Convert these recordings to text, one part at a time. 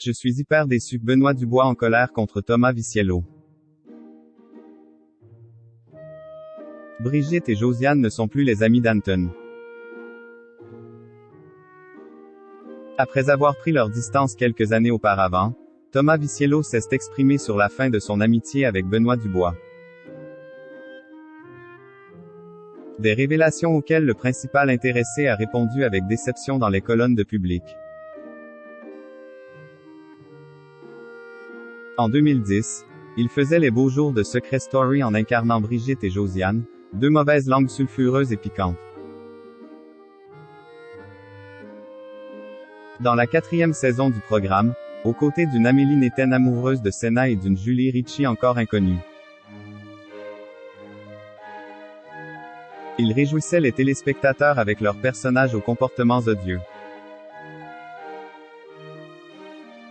Je suis hyper déçu. Benoît Dubois en colère contre Thomas Viciello. Brigitte et Josiane ne sont plus les amis d'Anton. Après avoir pris leur distance quelques années auparavant, Thomas Viciello s'est exprimé sur la fin de son amitié avec Benoît Dubois. Des révélations auxquelles le principal intéressé a répondu avec déception dans les colonnes de Public. En 2010, il faisait les beaux jours de Secret Story en incarnant Brigitte et Josiane, deux mauvaises langues sulfureuses et piquantes. Dans la 4e saison du programme, aux côtés d'une Amélie Néten amoureuse de Senna et d'une Julie Ritchie encore inconnue. Ils réjouissaient les téléspectateurs avec leurs personnages aux comportements odieux.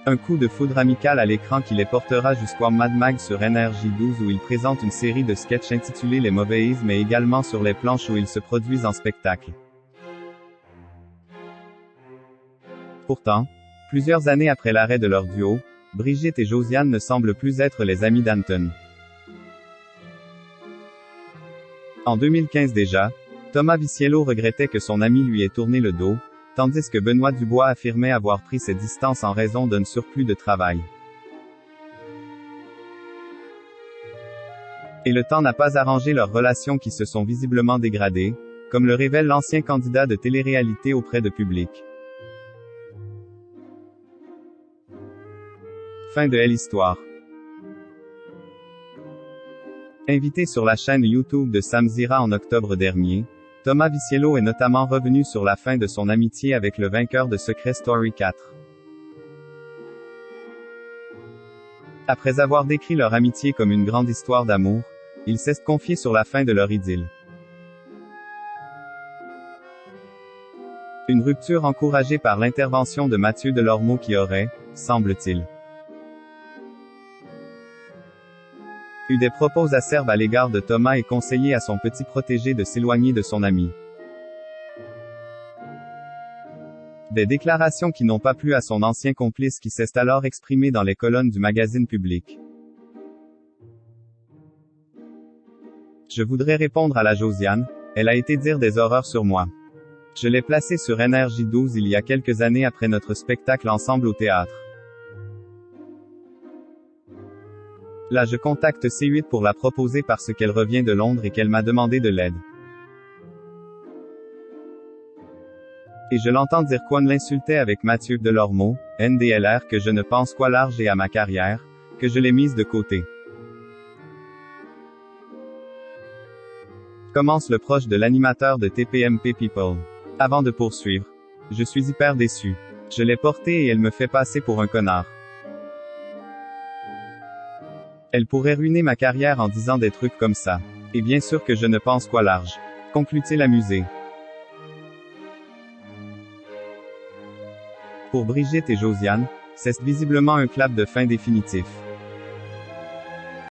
Un coup de foudre amical à l'écran qui les portera jusqu'au Mad Mag sur NRJ12 où ils présentent une série de sketchs intitulés Les Mauvaises mais également sur les planches où ils se produisent en spectacle. Pourtant, plusieurs années après l'arrêt de leur duo, Brigitte et Josiane ne semblent plus être les amis d'Anton. En 2015 déjà, Thomas Viciello regrettait que son ami lui ait tourné le dos, tandis que Benoît Dubois affirmait avoir pris ses distances en raison d'un surplus de travail. Et le temps n'a pas arrangé leurs relations qui se sont visiblement dégradées, comme le révèle l'ancien candidat de télé-réalité auprès de Public. Fin de l'histoire. Invité sur la chaîne YouTube de Sam Zira en octobre dernier, Thomas Viciello est notamment revenu sur la fin de son amitié avec le vainqueur de Secret Story 4. Après avoir décrit leur amitié comme une grande histoire d'amour, il s'est confié sur la fin de leur idylle. Une rupture encouragée par l'intervention de Mathieu Delormeau qui aurait, semble-t-il, eu des propos acerbes à l'égard de Thomas et conseillé à son petit protégé de s'éloigner de son ami. Des déclarations qui n'ont pas plu à son ancien complice qui s'est alors exprimé dans les colonnes du magazine Public. Je voudrais répondre à la Josiane, elle a été dire des horreurs sur moi. Je l'ai placée sur NRJ12 il y a quelques années après notre spectacle ensemble au théâtre. Là je contacte C8 pour la proposer parce qu'elle revient de Londres et qu'elle m'a demandé de l'aide. Et je l'entends dire qu'on l'insultait avec Mathieu Delormeau, NDLR que je ne pense qu'à large et à ma carrière, que je l'ai mise de côté. Commence le proche de l'animateur de TPMP People. Avant de poursuivre. Je suis hyper déçu. Je l'ai portée et elle me fait passer pour un connard. Elle pourrait ruiner ma carrière en disant des trucs comme ça. Et bien sûr que je ne pense qu'à large. Conclut-il amusé. Pour Brigitte et Josiane, c'est visiblement un clap de fin définitif.